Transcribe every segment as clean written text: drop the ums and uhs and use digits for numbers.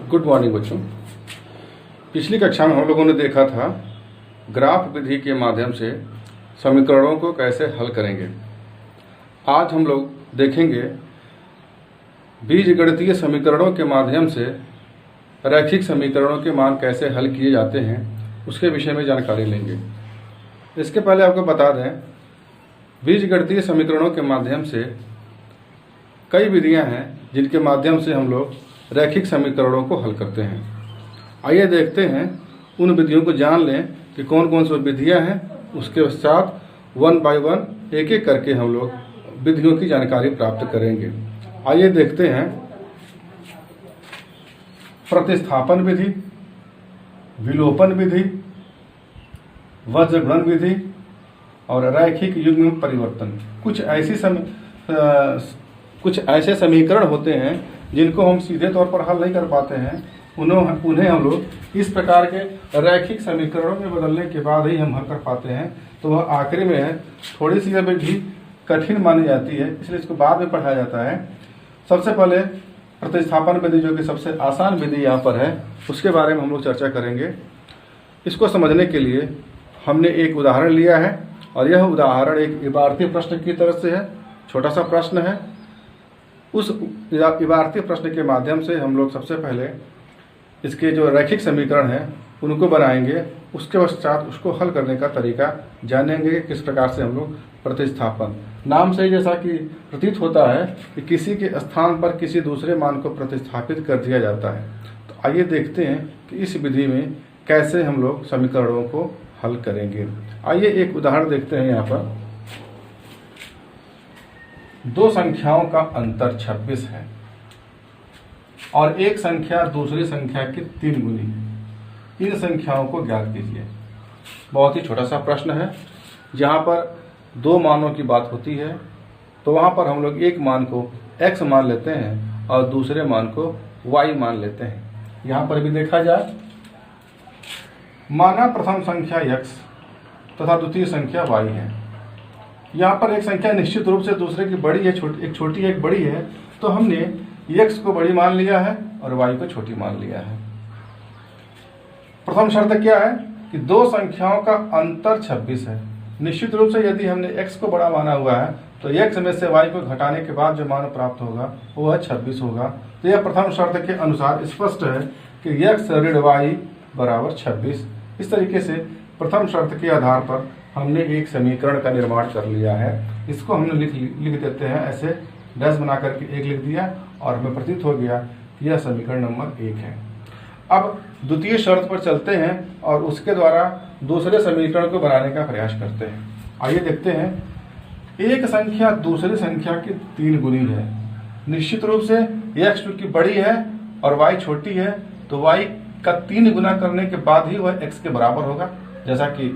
Good morning बच्चों। पिछली कक्षा में हम लोगों ने देखा था ग्राफ विधि के माध्यम से समीकरणों को कैसे हल करेंगे। आज हम लोग देखेंगे बीजगणितीय समीकरणों के माध्यम से रैखिक समीकरणों के मान कैसे हल किए जाते हैं, उसके विषय में जानकारी लेंगे। इसके पहले आपको बता दें, बीजगणितीय समीकरणों के माध्यम से कई विधियां हैं जिनके माध्यम से हम लोग रैखिक समीकरणों को हल करते हैं। आइए देखते हैं, उन विधियों को जान लें कि कौन कौन सी विधियां हैं। उसके पश्चात वन बाय वन एक एक करके हम लोग विधियों की जानकारी प्राप्त करेंगे। आइए देखते हैं, प्रतिस्थापन विधि, विलोपन विधि, वज्रगुणन विधि और रैखिक युग्म परिवर्तन। कुछ ऐसे समीकरण होते हैं जिनको हम सीधे तौर पर हल नहीं कर पाते हैं, उन्हें हम लोग इस प्रकार के रैखिक समीकरणों में बदलने के बाद ही हम हल कर पाते हैं। तो वह आखिरी में है, थोड़ी सी विधि कठिन मानी जाती है, इसलिए इसको बाद में पढ़ाया जाता है। सबसे पहले प्रतिस्थापन विधि, जो कि सबसे आसान विधि यहाँ पर है, उसके बारे में हम लोग चर्चा करेंगे। इसको समझने के लिए हमने एक उदाहरण लिया है और यह उदाहरण एक इबारती प्रश्न की तरह से है। छोटा सा प्रश्न है। उस इबारती प्रश्न के माध्यम से हम लोग सबसे पहले इसके जो रैखिक समीकरण हैं उनको बनाएंगे। उसके पश्चात उसको हल करने का तरीका जानेंगे कि किस प्रकार से हम लोग प्रतिस्थापन, नाम से ही जैसा कि प्रतीत होता है कि किसी के स्थान पर किसी दूसरे मान को प्रतिस्थापित कर दिया जाता है। तो आइए देखते हैं कि इस विधि में कैसे हम लोग समीकरणों को हल करेंगे। आइए एक उदाहरण देखते हैं। यहाँ पर दो संख्याओं का अंतर 26 है और एक संख्या दूसरी संख्या की 3 गुनी है। इन संख्याओं को ज्ञात कीजिए। बहुत ही छोटा सा प्रश्न है। जहाँ पर दो मानों की बात होती है तो वहाँ पर हम लोग एक मान को x मान लेते हैं और दूसरे मान को y मान लेते हैं। यहाँ पर भी देखा जाए, माना प्रथम संख्या x तथा द्वितीय संख्या y है। यहाँ पर एक संख्या निश्चित रूप से दूसरे की बड़ी है, एक छोटी है एक बड़ी है, तो हमने x को बड़ी मान लिया है और y को छोटी मान लिया है। प्रथम शर्त क्या है कि दो संख्याओं का अंतर 26 है। निश्चित रूप से यदि हमने x को बड़ा माना हुआ है तो x में से y को घटाने के बाद जो मान प्राप्त होगा वह 26 होगा। तो यह प्रथम शर्त के अनुसार स्पष्ट है कि x ऋण y बराबर 26। इस तरीके से प्रथम शर्त के आधार पर हमने एक समीकरण का निर्माण कर लिया है। इसको हमने लिख देते हैं, ऐसे डैश बना करके 1 लिख दिया और हमें प्रतीत हो गया कि यह समीकरण नंबर 1 है। अब द्वितीय शर्त पर चलते हैं और उसके द्वारा दूसरे समीकरण को बनाने का प्रयास करते हैं। आइए देखते हैं, एक संख्या दूसरी संख्या की 3 गुनी है। निश्चित रूप से x चूंकि बड़ी है और y छोटी है तो y का 3 गुना करने के बाद ही वह x के बराबर होगा। जैसा कि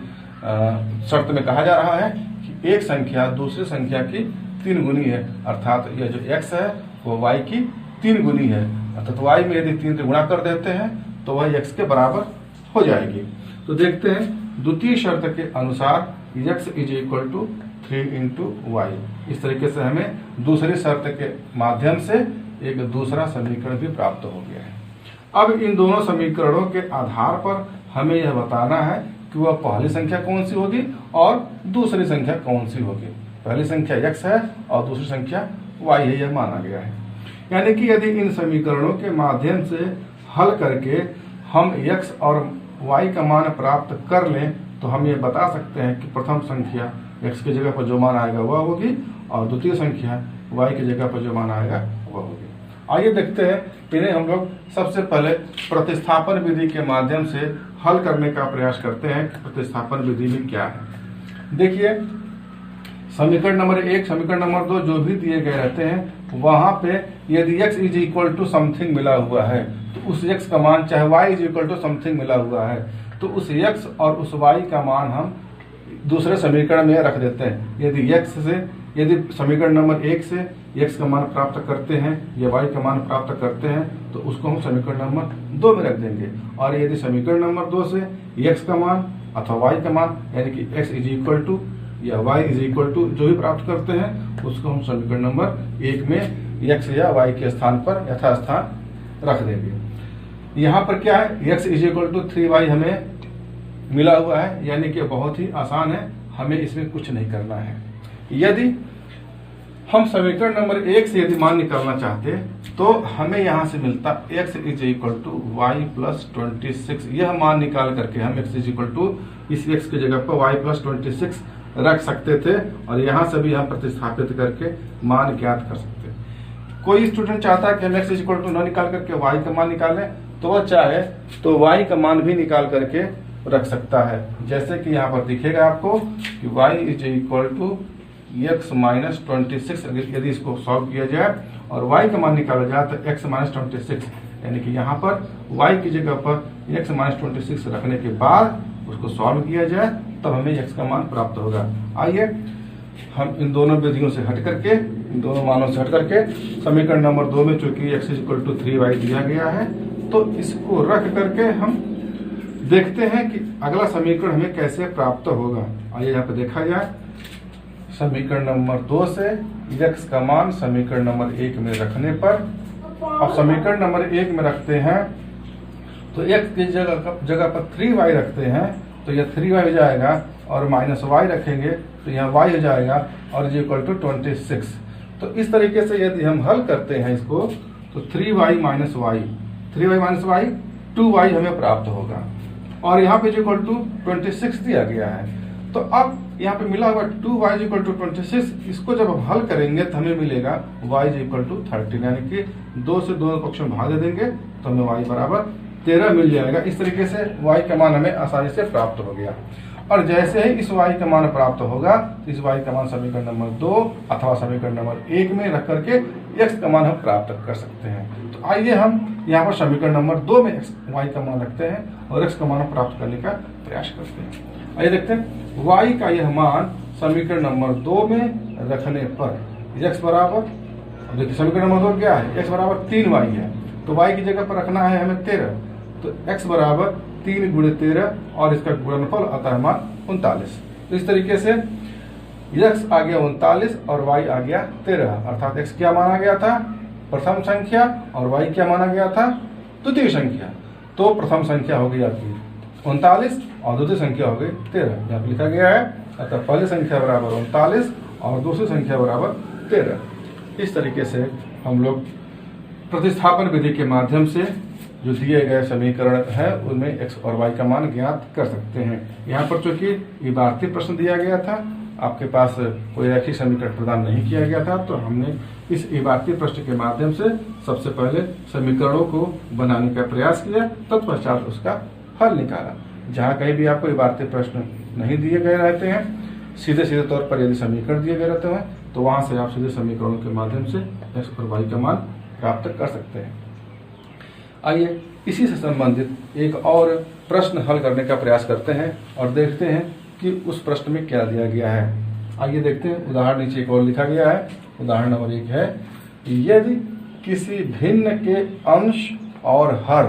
शर्त में कहा जा रहा है कि एक संख्या दूसरी संख्या की 3 गुनी है, अर्थात यह जो x है वो y की 3 गुनी है। अर्थात y में यदि 3 से गुणा कर देते हैं तो वह x के बराबर हो जाएगी। तो देखते हैं, द्वितीय शर्त के अनुसार x = 3 × y। इस तरीके से हमें दूसरी शर्त के माध्यम से एक दूसरा समीकरण भी प्राप्त हो गया है। अब इन दोनों समीकरणों के आधार पर हमें यह बताना है कि वह पहली संख्या कौन सी होगी और दूसरी संख्या कौन सी होगी। पहली संख्या x है और दूसरी संख्या y है, यह माना गया है। यानी कि यदि इन समीकरणों के माध्यम से हल करके हम x और y का मान प्राप्त कर लें तो हम ये बता सकते हैं कि प्रथम संख्या x की जगह पर जो मान आएगा वह होगी और द्वितीय संख्या y की जगह पर जो मान आएगा वह होगी। आइए देखते हैं, इन्हें हम लोग सबसे पहले प्रतिस्थापन विधि के माध्यम से हल करने का प्रयास करते हैं कि प्रतिस्थापन विधि में क्या है। देखिए, समीकरण नंबर 1, समीकरण नंबर 2 जो भी दिए गए रहते हैं, वहां पे यदि x = समथिंग मिला हुआ है तो उस x का मान, चाहे y = समथिंग मिला हुआ है तो उस x और उस y का मान हम दूसरे समीकरण में रख देते हैं। यदि समीकरण नंबर 1 से x का मान प्राप्त करते हैं या y का मान प्राप्त करते हैं तो उसको हम समीकरण नंबर 2 में रख देंगे। और यदि समीकरण नंबर 2 से x का मान अथवा y का मान, यानी कि x = या y = जो भी प्राप्त करते हैं उसको हम समीकरण नंबर 1 में x या y के स्थान पर यथास्थान रख देंगे। यहाँ पर क्या है, x is equal to 3y हमें मिला हुआ है, यानी कि बहुत ही आसान है, हमें इसमें कुछ नहीं करना है। यदि हम समीकरण नंबर 1 से यदि मान निकालना चाहते तो हमें यहाँ से मिलता x is equal to y plus 26। यह मान निकाल करके हम x इज इक्वल टू इस x की जगह पर y प्लस 26 रख सकते थे और यहाँ से भी हम प्रतिस्थापित करके मान ज्ञात कर सकते हैं। कोई स्टूडेंट चाहता है कि हम x इज इक्वल टू न निकाल करके y का मान निकालें, तो वह चाहे तो y का मान भी निकाल करके रख सकता है। जैसे कि यहाँ पर दिखेगा आपको कि y is equal to x minus 26, यदि इसको सॉल्व किया जाए और y का मान निकाला जाए तो x माइनस 26, यानी कि यहाँ पर y की जगह पर x माइनस 26 रखने के बाद उसको सॉल्व किया जाए तब हमें x का मान प्राप्त होगा। आइए हम इन दोनों विधियों से हट करके, इन दोनों मानों से हट करके समीकरण नंबर 2 में चूंकि x इक्वल टू 3y दिया गया है तो इसको रख करके हम देखते हैं कि अगला समीकरण हमें कैसे प्राप्त होगा। आइए यहाँ पे देखा जाए, समीकरण नंबर 2 से x का मान समीकरण नंबर 1 में रखने पर, अब समीकरण नंबर 1 में रखते हैं तो x की जगह पर 3y रखते हैं तो यह 3y हो जाएगा और माइनस y रखेंगे तो यहाँ y हो जाएगा और इज इक्वल टू 26। तो इस तरीके से यदि हम हल करते हैं इसको तो 3y माइनस y 2y हमें प्राप्त होगा और यहाँ पे इक्वल टू 26 दिया गया है। तो अब यहाँ पे मिला हुआ 2y इक्वल टू 26, इसको जब हम हल करेंगे तो हमें मिलेगा y इक्वल टू 13, यानी कि 2 से दोनों पक्षों में भाग दे देंगे तो हमें y बराबर 13 मिल जाएगा। इस तरीके से y का मान हमें आसानी से प्राप्त हो गया और जैसे ही इस y का मान प्राप्त होगा तो इस y का मान समीकरण नंबर 2 अथवा समीकरण नंबर 1 में रख करके x का मान हम प्राप्त कर सकते हैं। तो आइए हम यहाँ पर समीकरण नंबर 2 में y का मान रखते हैं और x का मान प्राप्त करने का प्रयास करते हैं। आइए देखते हैं y का यह मान समीकरण नंबर 2 में रखने पर x बराबर, देखिए समीकरण नंबर 2 क्या है, x बराबर 3y है तो y की जगह पर रखना है हमें 13, तो x बराबर 3 गुणे 13 और इसका गुणनफल आता है मान 39। तो इस तरीके से x आ गया 39 और y आ गया 13, अर्थात x क्या माना गया था, प्रथम संख्या, और y क्या माना गया था, द्वितीय संख्या। तो प्रथम संख्या हो गई आपकी 39 और द्वितीय संख्या हो गई 13, यहाँ लिखा गया है। अतः पहली संख्या बराबर 39 और दूसरी संख्या बराबर 13। इस तरीके से हम लोग प्रतिस्थापन विधि के माध्यम से जो दिए गए समीकरण है उनमें x और y का मान ज्ञात कर सकते हैं। यहाँ पर चूंकि इबारती प्रश्न दिया गया था, आपके पास कोई रैखिक समीकरण प्रदान नहीं किया गया था, तो हमने इस इबारती प्रश्न के माध्यम से सबसे पहले समीकरणों को बनाने का प्रयास किया, तत्पश्चात उसका हल निकाला। जहाँ कहीं भी आपको इबारती प्रश्न नहीं दिए गए रहते हैं, सीधे सीधे तौर पर यदि समीकरण दिए गए रहते हैं तो वहाँ से आप सीधे समीकरणों के माध्यम से x और y का मान प्राप्त कर सकते हैं। आइए इसी से संबंधित एक और प्रश्न हल करने का प्रयास करते हैं और देखते हैं कि उस प्रश्न में क्या दिया गया है। आइए देखते हैं, उदाहरण नीचे एक और लिखा गया है। उदाहरण नंबर 1 है, यदि किसी भिन्न के अंश और हर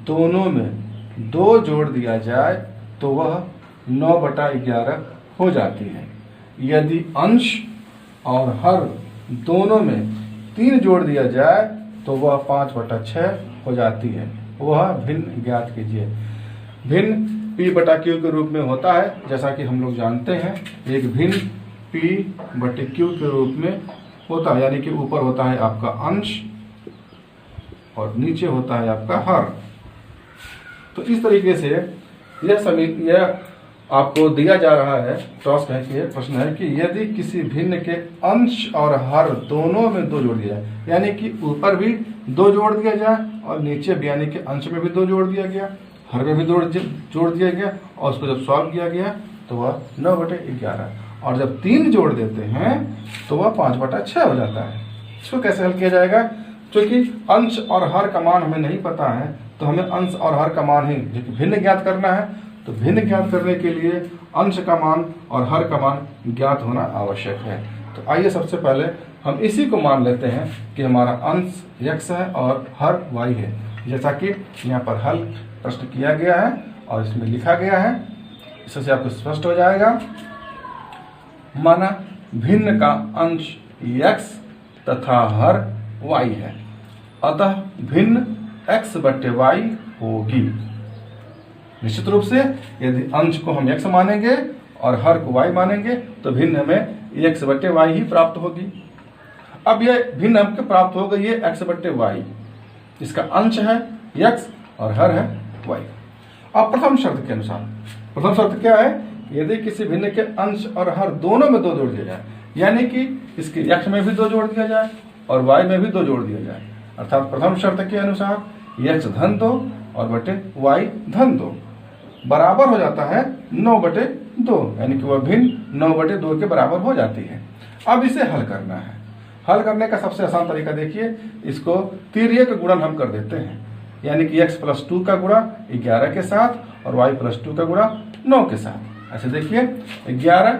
दोनों में 2 जोड़ दिया जाए तो वह 9/11 हो जाती है। यदि अंश और हर दोनों में 3 जोड़ दिया जाए तो वह 5/6 हो जाती है। वह भिन्न ज्ञात कीजिए। भिन्न P/Q के रूप में होता है, जैसा कि हम लोग जानते हैं। एक भिन्न P/Q के रूप में होता है, यानी कि ऊपर होता है आपका अंश और नीचे होता है आपका हर। तो इस तरीके से यह आपको दिया जा रहा है, टॉस है कि प्रश्न है कि यदि किसी भिन्न के अंश और हर दोनों में 2 जोड़ दिया जाए, यानी कि ऊपर भी 2 जोड़ दिया जाए और नीचे भी, यानी कि अंश में भी 2 जोड़ दिया गया, हर में भी जोड़ दिया गया और उसको जब सॉल्व किया गया तो वह 9/11, और जब 3 जोड़ देते हैं तो वह 5/6 हो जाता है। इसको कैसे हल किया जाएगा? क्योंकि अंश और हर का मान हमें नहीं पता है, तो हमें अंश और हर का मान ही भिन्न ज्ञात करना है। तो भिन्न ज्ञात करने के लिए अंश का मान और हर का मान ज्ञात होना आवश्यक है। तो आइए सबसे पहले हम इसी को मान लेते हैं कि हमारा अंश x है और हर y है, जैसा कि यहाँ पर हल प्रश्न किया गया है और इसमें लिखा गया है। इससे आपको स्पष्ट हो जाएगा। माना भिन्न का अंश x तथा हर y है, अतः भिन्न x बटे वाई होगी। निश्चित रूप से यदि अंश को हम x मानेंगे और हर को y मानेंगे तो भिन्न हमें x बटे वाई ही प्राप्त होगी। अब ये भिन्न हमको प्राप्त हो गई है x बटे वाई, इसका अंश है x और हर है y। अब प्रथम शर्त के अनुसार, प्रथम शर्त क्या है, यदि किसी भिन्न के अंश और हर दोनों में 2 जोड़ दिया जाए, यानी कि इसके x में भी 2 जोड़ दिया जाए और y में भी 2 जोड़ दिया जाए, अर्थात प्रथम शर्त के अनुसार x धन 2 और बटे y धन 2 बराबर हो जाता है 9 बटे 2, यानी कि वह भिन्न 9 बटे 2 के बराबर हो जाती है। अब इसे हल करना है। हल करने का सबसे आसान तरीका देखिए, इसको तिर्यक गुणन हम कर देते हैं, यानी कि x प्लस 2 का गुणा 11 के साथ और y प्लस 2 का गुणा 9 के साथ। ऐसे देखिए 11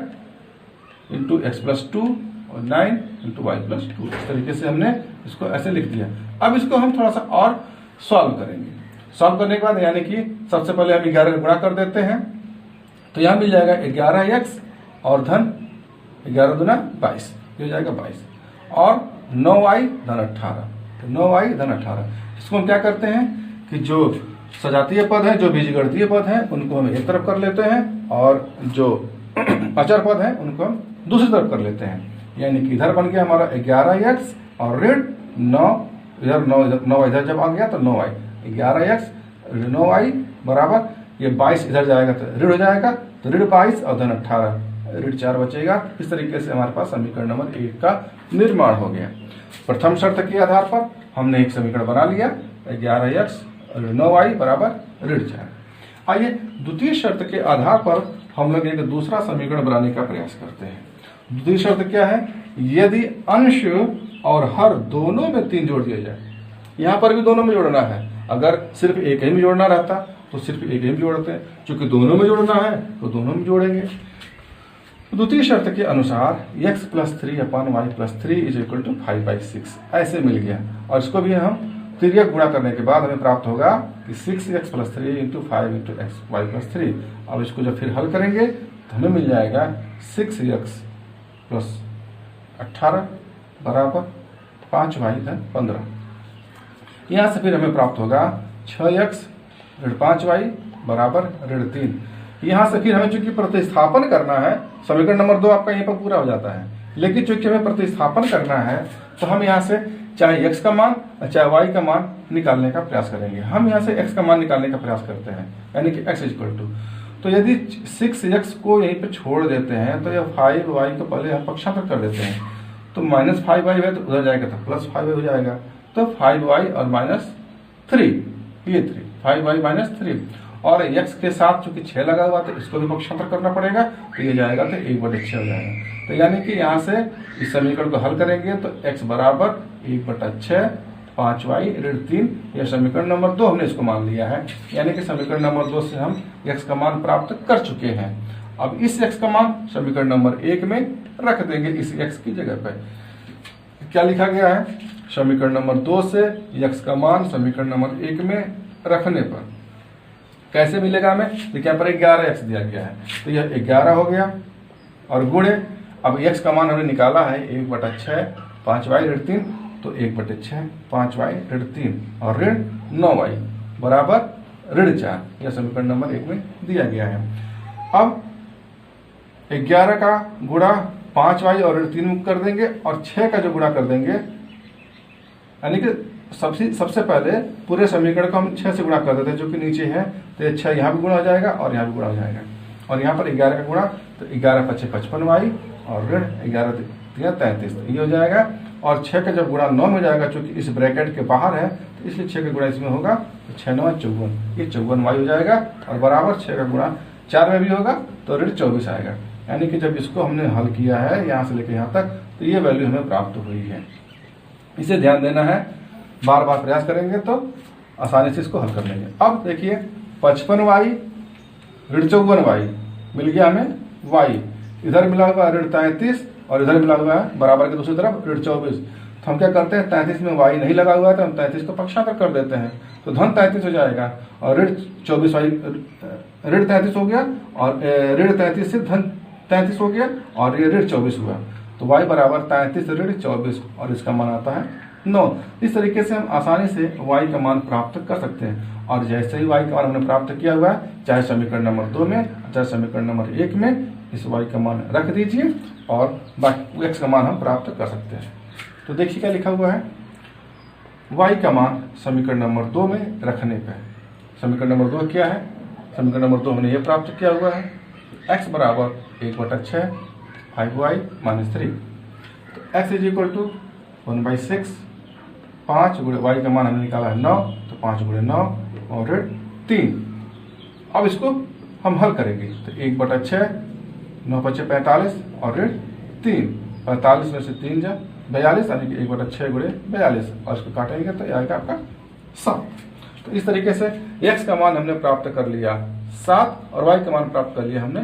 इंटू एक्स प्लस 2 और 9 इंटू वाई प्लस 2, इस तरीके से हमने इसको ऐसे लिख दिया। अब इसको हम थोड़ा सा और सॉल्व करेंगे। सॉल्व करने के बाद यानी कि सबसे पहले हम 11 का गुणा कर देते हैं, तो यहाँ मिल जाएगा 11x और धन 11 दूना 22, ये हो जाएगा 22 और 9y धन 18, तो 9y धन 18। इसको हम क्या करते हैं कि जो सजातीय पद है, जो बीजगणितीय पद है, उनको हम एक तरफ कर लेते हैं और जो अचर पद है उनको हम दूसरी तरफ कर लेते हैं, यानी कि इधर बन गया हमारा 11x और ऋण 9, इधर 9 इधर जब आ गया तो 9y, 11x 9y बराबर ये 22 इधर जाएगा तो ऋण हो जाएगा, तो ऋण 22 और धन 18, ऋण 4 बचेगा। इस तरीके से हमारे पास समीकरण नंबर 1 का निर्माण हो गया। प्रथम शर्त के आधार पर हमने एक समीकरण बना लिया, 11x 9y बराबर ऋण 4। आइए द्वितीय शर्त के आधार पर हम लोग एक दूसरा समीकरण बनाने का प्रयास करते हैं। द्वितीय शर्त क्या है, यदि अंश और हर दोनों में 3 जोड़ दिया जाए, यहाँ पर भी दोनों में जोड़ना है, अगर सिर्फ एक ही में जोड़ना रहता तो सिर्फ एक ही में जोड़ते हैं, चूंकि दोनों में जोड़ना है तो दोनों में जोड़ेंगे। द्वितीय शर्त के अनुसार x plus 3 upon y plus 3 is equal to 5/6 ऐसे मिल गया, और इसको भी हम तिर्यक गुणा करने के बाद हमें प्राप्त होगा कि 6x plus 3 into 5 into x y plus 3। अब इसको जब फिर हल करेंगे तो हमें मिल जाएगा 6x प्लस 18 बराबर 5y धन 15। यहाँ से फिर हमें प्राप्त होगा 6x ऋण 5y बराबर ऋण 3। यहाँ से फिर हमें चूंकि प्रतिस्थापन करना है, समीकरण नंबर 2 आपका यहीं पर पूरा हो जाता है, लेकिन चूंकि हमें प्रतिस्थापन करना है तो हम यहाँ से चाहे x का मान चाहे y का मान निकालने का प्रयास करेंगे। हम यहाँ से x का मान निकालने का प्रयास करते हैं, यानी कि x इक्वल टू, तो यदि 6x को यहीं पे छोड़ देते हैं तो यह 5y को पहले हम पक्षांतर कर देते हैं, तो माइनस 5y है तो उधर जाएगा तो प्लस 5y हो जाएगा, तो 5y और माइनस 3, ये 3 5y माइनस 3, और x के साथ चूंकि 6 लगा हुआ तो इसको भी पक्षांतर करना पड़ेगा, तो ये जाएगा तो 1/6 हो जाएगा। तो यानी कि यहाँ से इस समीकरण को हल करेंगे तो x बराबर 1/6 5y ऋण 3, यह समीकरण नंबर 2 हमने इसको मान लिया है, यानी कि समीकरण नंबर 2 से हम x का मान प्राप्त कर चुके हैं। अब इस x का मान समीकरण नंबर 1 में रख देंगे, इस x की जगह पर क्या लिखा गया है, समीकरण नंबर 2 से x का मान समीकरण नंबर 1 में रखने पर कैसे मिलेगा हमें, देखिए यहाँ पर 11x दिया गया है, तो यह 11 हो गया और गुणे, अब x का मान हमने निकाला है 1/6 5y ऋण 3, तो 1/6 5y ऋण 3 और ऋण 9y बराबर ऋण 4, यह समीकरण नंबर 1 में दिया गया है। अब 11 का गुणा 5y और ऋण 3 कर देंगे और 6 का जो गुणा कर देंगे, यानी कि सबसे पहले पूरे समीकरण को हम 6 से गुणा कर देते हैं जो कि नीचे है, तो ये 6 यहाँ भी गुणा हो जाएगा और यहाँ भी गुणा हो जाएगा, और यहाँ पर 11 का गुणा तो 11 × 5 = 55y और ऋण 11 × 3 = 33, ये हो जाएगा। और 6 का जब गुणा 9 में जाएगा, चूंकि इस ब्रैकेट के बाहर है तो इसलिए 6 का गुणा इसमें होगा, तो 6 × 9 = 54, ये 54y हो जाएगा, और बराबर 6 का गुणा 4 में भी होगा तो ऋण 24 आएगा। यानी कि जब इसको हमने हल किया है यहाँ से लेकर यहाँ तक, तो ये वैल्यू हमें प्राप्त हुई है। इसे ध्यान देना है, बार बार प्रयास करेंगे तो आसानी से इसको हल कर लेंगे। अब देखिए 55y ऋण 54y मिल गया हमें y, इधर मिला हुआ ऋण 33 और इधर मिला हुआ है बराबर के दूसरी तरफ ऋण 24, तो हम क्या करते हैं 33 में y नहीं लगा हुआ है तो हम 33 को पक्षांतर कर देते हैं, तो धन 33 हो जाएगा और ऋण 24y ऋण 33 हो गया और ऋण 33 से धन 33 हो गया और ये ऋण 24 हुआ। तो y बराबर 33 ऋण 24 और इसका मान आता है 9। इस तरीके से हम आसानी से y का मान प्राप्त कर सकते हैं। और जैसे ही y का मान हमने प्राप्त किया हुआ है, चाहे समीकरण नंबर 2 में चाहे समीकरण नंबर 1 में, इस y का मान रख दीजिए और बाकी x का मान हम प्राप्त कर सकते हैं। तो देखिए क्या लिखा हुआ है, y का मान समीकरण नंबर 2 में रखने पर, समीकरण नंबर 2 क्या है, समीकरण नंबर 2 हमने ये प्राप्त किया हुआ है, x बराबर 1/6 5y - 3। तो x इज इक्वल टू 1/6, 5 गुणे y का मान हमने निकाला है 9, तो 5 गुणे 9 और 3। अब इसको हम हल करेंगे, तो 1/6, 9 × 5 = 45 और 3, 45 में से 3 जा 42, यानी कि 1/6 गुणे 42, और इसको काटेंगे तो आएगा आपका 7। तो इस तरीके से x का मान हमने प्राप्त कर लिया 7 और y का मान प्राप्त कर लिया हमने